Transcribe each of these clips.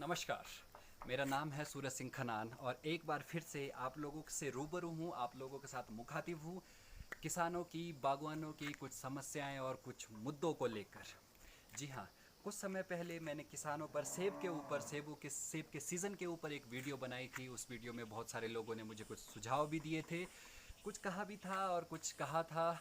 नमस्कार। मेरा नाम है सूरज सिंह खनान और एक बार फिर से आप लोगों से रूबरू हूँ, आप लोगों के साथ मुखातिब हूँ किसानों की, बागवानों की कुछ समस्याएं और कुछ मुद्दों को लेकर। जी हाँ, कुछ समय पहले मैंने किसानों पर सेब के ऊपर, सेब के सीज़न के ऊपर एक वीडियो बनाई थी। उस वीडियो में बहुत सारे लोगों ने मुझे कुछ सुझाव भी दिए थे, कुछ कहा भी था और कुछ कहा था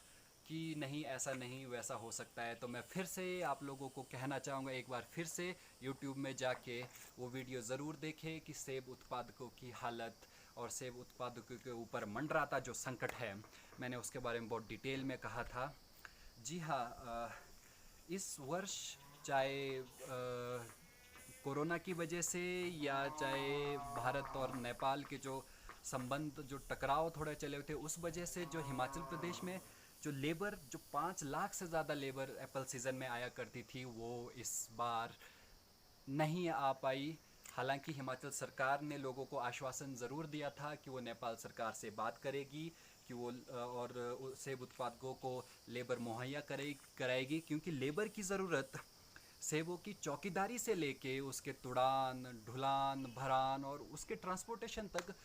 कि नहीं, ऐसा नहीं वैसा हो सकता है। तो मैं फिर से आप लोगों को कहना चाहूँगा, एक बार फिर से यूट्यूब में जाके वो वीडियो ज़रूर देखें कि सेब उत्पादकों की हालत और सेब उत्पादकों के ऊपर मंडराता जो संकट है, मैंने उसके बारे में बहुत डिटेल में कहा था। जी हाँ, इस वर्ष चाहे कोरोना की वजह से या चाहे भारत और नेपाल के जो संबंध, जो टकराव थोड़े चले हुए थे, उस वजह से जो हिमाचल प्रदेश में जो लेबर, जो 5 लाख से ज़्यादा लेबर एप्पल सीज़न में आया करती थी, वो इस बार नहीं आ पाई। हालांकि हिमाचल सरकार ने लोगों को आश्वासन ज़रूर दिया था कि वो नेपाल सरकार से बात करेगी कि वो और सेब उत्पादकों को लेबर मुहैया कराएगी, क्योंकि लेबर की ज़रूरत सेबों की चौकीदारी से लेके उसके तुड़ान, ढुलान, भरान और उसके ट्रांसपोर्टेशन तक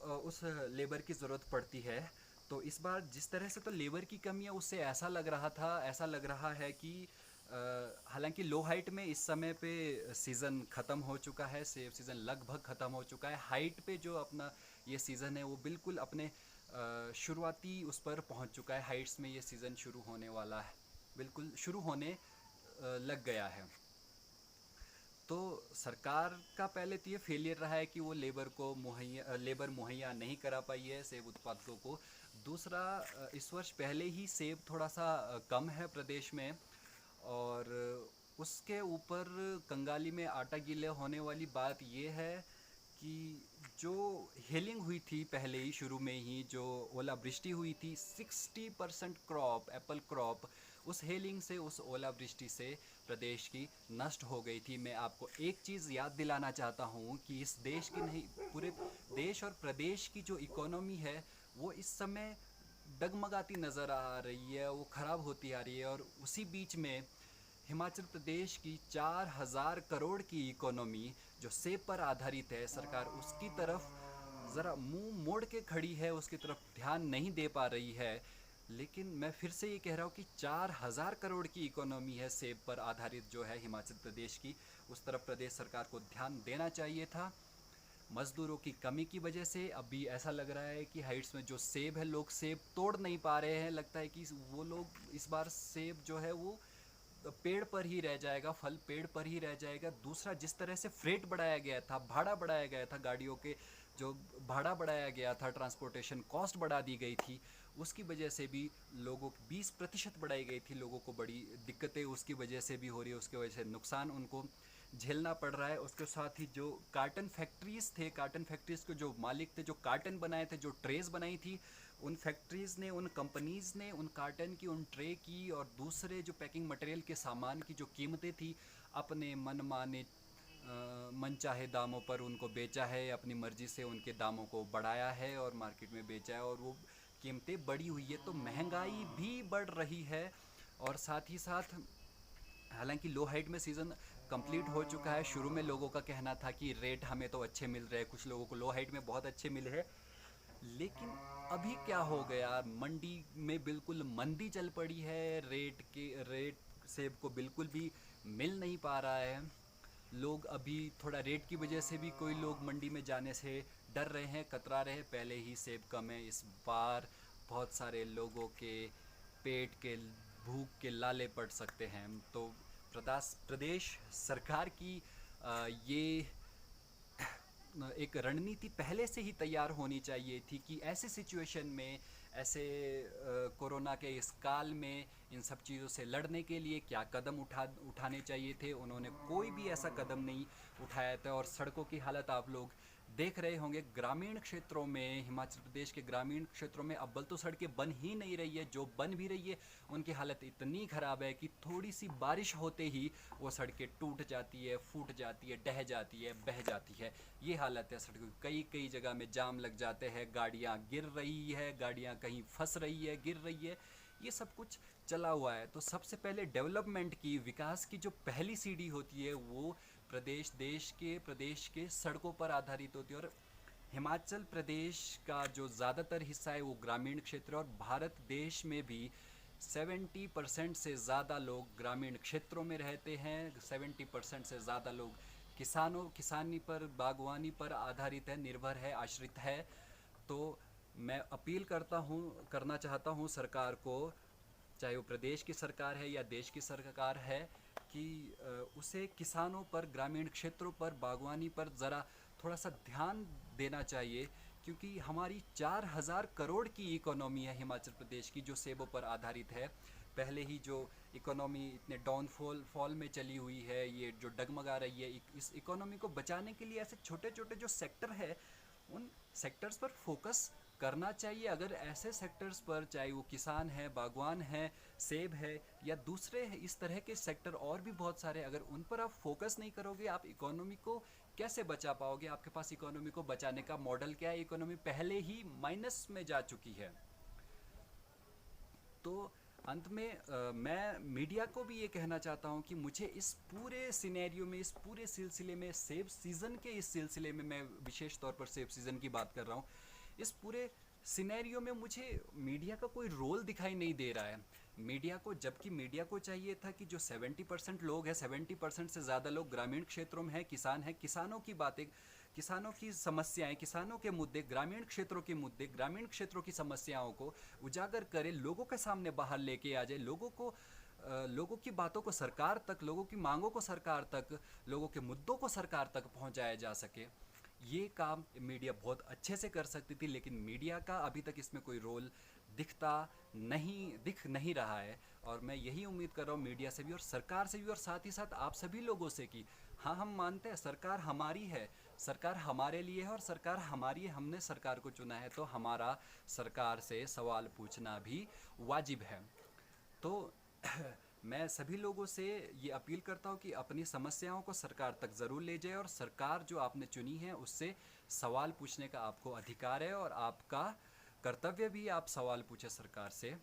उस लेबर की ज़रूरत पड़ती है। तो इस बार जिस तरह से तो लेबर की कमी है, उससे ऐसा लग रहा है कि हालांकि लो हाइट में इस समय पे सीज़न ख़त्म हो चुका है, सेब सीज़न लगभग ख़त्म हो चुका है। हाइट पे जो अपना ये सीज़न है वो बिल्कुल अपने शुरुआती उस पर पहुंच चुका है। हाइट्स में ये सीज़न शुरू होने वाला है, बिल्कुल शुरू होने लग गया है। तो सरकार का पहले तो ये फेलियर रहा है कि वो लेबर मुहैया नहीं करा पाई है सेब उत्पादकों को। दूसरा, इस वर्ष पहले ही सेब थोड़ा सा कम है प्रदेश में, और उसके ऊपर कंगाली में आटा गीले होने वाली बात ये है कि जो हेलिंग हुई थी पहले ही, शुरू में ही जो ओलावृष्टि हुई थी, 60% क्रॉप, एप्पल क्रॉप, उस हेलिंग से, उस ओलावृष्टि से प्रदेश की नष्ट हो गई थी। मैं आपको एक चीज़ याद दिलाना चाहता हूँ कि इस देश की नहीं, पूरे देश और प्रदेश की जो इकोनॉमी है वो इस समय डगमगाती नज़र आ रही है, वो ख़राब होती आ रही है। और उसी बीच में हिमाचल प्रदेश की 4,000 करोड़ की इकोनॉमी जो सेब पर आधारित है, सरकार उसकी तरफ ज़रा मुंह मोड़ के खड़ी है, उसकी तरफ ध्यान नहीं दे पा रही है। लेकिन मैं फिर से ये कह रहा हूँ कि 4,000 करोड़ की इकोनॉमी है सेब पर आधारित जो है हिमाचल प्रदेश की, उस तरफ प्रदेश सरकार को ध्यान देना चाहिए था। मज़दूरों की कमी की वजह से अभी ऐसा लग रहा है कि हाइट्स में जो सेब है, लोग सेब तोड़ नहीं पा रहे हैं। लगता है कि वो लोग इस बार सेब जो है वो पेड़ पर ही रह जाएगा, फल पेड़ पर ही रह जाएगा। दूसरा, जिस तरह से फ्रेट बढ़ाया गया था, भाड़ा बढ़ाया गया था, गाड़ियों के जो भाड़ा बढ़ाया गया था, ट्रांसपोर्टेशन कॉस्ट बढ़ा दी गई थी, उसकी वजह से भी लोगों की 20% बढ़ाई गई थी। लोगों को बड़ी दिक्कतें उसकी वजह से भी हो रही है, उसकी वजह से नुकसान उनको झेलना पड़ रहा है। उसके साथ ही जो कार्टन फैक्ट्रीज़ थे, कार्टन फैक्ट्रीज़ के जो मालिक थे, जो कार्टन बनाए थे, जो ट्रेस बनाई थी, उन फैक्ट्रीज़ ने, उन कंपनीज़ ने उन कार्टन की, उन ट्रे की और दूसरे जो पैकिंग मटेरियल के सामान की जो कीमतें थी, अपने मनमाने मनचाहे दामों पर उनको बेचा है, अपनी मर्ज़ी से उनके दामों को बढ़ाया है और मार्केट में बेचा है, और वो कीमतें बढ़ी हुई है, तो महंगाई भी बढ़ रही है। और साथ ही साथ, हालांकि लो हाइट में सीज़न कंप्लीट हो चुका है, शुरू में लोगों का कहना था कि रेट हमें तो अच्छे मिल रहे हैं, कुछ लोगों को लो हाइट में बहुत अच्छे मिले हैं। लेकिन अभी क्या हो गया, मंडी में बिल्कुल मंदी चल पड़ी है, रेट सेब को बिल्कुल भी मिल नहीं पा रहा है। लोग अभी थोड़ा रेट की वजह से भी कोई लोग मंडी में जाने से डर रहे हैं, कतरा रहे हैं। पहले ही सेब कम है, इस बार बहुत सारे लोगों के पेट के भूख के लाले पड़ सकते हैं। तो प्रदेश सरकार की ये एक रणनीति पहले से ही तैयार होनी चाहिए थी कि ऐसे सिचुएशन में, ऐसे कोरोना के इस काल में इन सब चीज़ों से लड़ने के लिए क्या कदम उठाने चाहिए थे। उन्होंने कोई भी ऐसा कदम नहीं उठाया था। और सड़कों की हालत आप लोग देख रहे होंगे, ग्रामीण क्षेत्रों में, हिमाचल प्रदेश के ग्रामीण क्षेत्रों में अव्वल तो सड़कें बन ही नहीं रही है, जो बन भी रही है उनकी हालत इतनी ख़राब है कि थोड़ी सी बारिश होते ही वो सड़कें टूट जाती है, फूट जाती है, ढह जाती है, बह जाती है। ये हालत है सड़कों की। कई कई जगह में जाम लग जाते हैं, गाड़ियाँ गिर रही है, गाड़ियाँ कहीं फंस रही है, गिर रही है, ये सब कुछ चला हुआ है। तो सबसे पहले डेवलपमेंट की, विकास की जो पहली सीढ़ी होती है वो प्रदेश के सड़कों पर आधारित होती है। और हिमाचल प्रदेश का जो ज़्यादातर हिस्सा है वो ग्रामीण क्षेत्र, और भारत देश में भी 70% से ज़्यादा लोग ग्रामीण क्षेत्रों में रहते हैं। 70% से ज़्यादा लोग किसानी पर, बागवानी पर आधारित है, निर्भर है, आश्रित है। तो मैं अपील करना चाहता हूँ सरकार को, चाहे वो प्रदेश की सरकार है या देश की सरकार है, कि उसे किसानों पर, ग्रामीण क्षेत्रों पर, बागवानी पर ज़रा थोड़ा सा ध्यान देना चाहिए। क्योंकि हमारी 4,000 करोड़ की इकोनॉमी है हिमाचल प्रदेश की, जो सेबों पर आधारित है। पहले ही जो इकोनॉमी इतने फॉल में चली हुई है, ये जो डगमगा रही है, इस इकोनॉमी को बचाने के लिए ऐसे छोटे छोटे जो सेक्टर है, उन सेक्टर्स पर फोकस करना चाहिए। अगर ऐसे सेक्टर्स पर, चाहे वो किसान है, बागवान है, सेब है, या दूसरे इस तरह के सेक्टर और भी बहुत सारे, अगर उन पर आप फोकस नहीं करोगे, आप इकोनॉमी को कैसे बचा पाओगे? आपके पास इकोनॉमी को बचाने का मॉडल क्या है? इकोनॉमी पहले ही माइनस में जा चुकी है। तो अंत में मैं मीडिया को भी ये कहना चाहता हूँ कि मुझे इस पूरे सिनेरियो में, इस पूरे सिलसिले में, सेब सीज़न के इस सिलसिले में, मैं विशेष तौर पर सेब सीज़न की बात कर रहा हूँ, इस पूरे सिनेरियो में मुझे मीडिया का कोई रोल दिखाई नहीं दे रहा है। मीडिया को, जबकि मीडिया को चाहिए था कि जो 70% लोग हैं, 70% से ज़्यादा लोग ग्रामीण क्षेत्रों में हैं, किसान हैं, किसानों की बातें, किसानों की समस्याएं, किसानों के मुद्दे, ग्रामीण क्षेत्रों के मुद्दे, ग्रामीण क्षेत्रों की समस्याओं को उजागर करे, लोगों के सामने बाहर लेके आ जाए, लोगों की बातों को सरकार तक, लोगों की मांगों को सरकार तक, लोगों के मुद्दों को सरकार तक पहुंचाया जा सके। ये काम मीडिया बहुत अच्छे से कर सकती थी, लेकिन मीडिया का अभी तक इसमें कोई रोल दिख नहीं रहा है। और मैं यही उम्मीद कर रहा हूँ मीडिया से भी, और सरकार से भी, और साथ ही साथ आप सभी लोगों से, कि हाँ, हम मानते हैं सरकार हमारी है, सरकार हमारे लिए है, और सरकार हमारी है, हमने सरकार को चुना है, तो हमारा सरकार से सवाल पूछना भी वाजिब है। तो मैं सभी लोगों से ये अपील करता हूँ कि अपनी समस्याओं को सरकार तक ज़रूर ले जाए, और सरकार जो आपने चुनी है उससे सवाल पूछने का आपको अधिकार है, और आपका कर्तव्य भी आप सवाल पूछे सरकार से।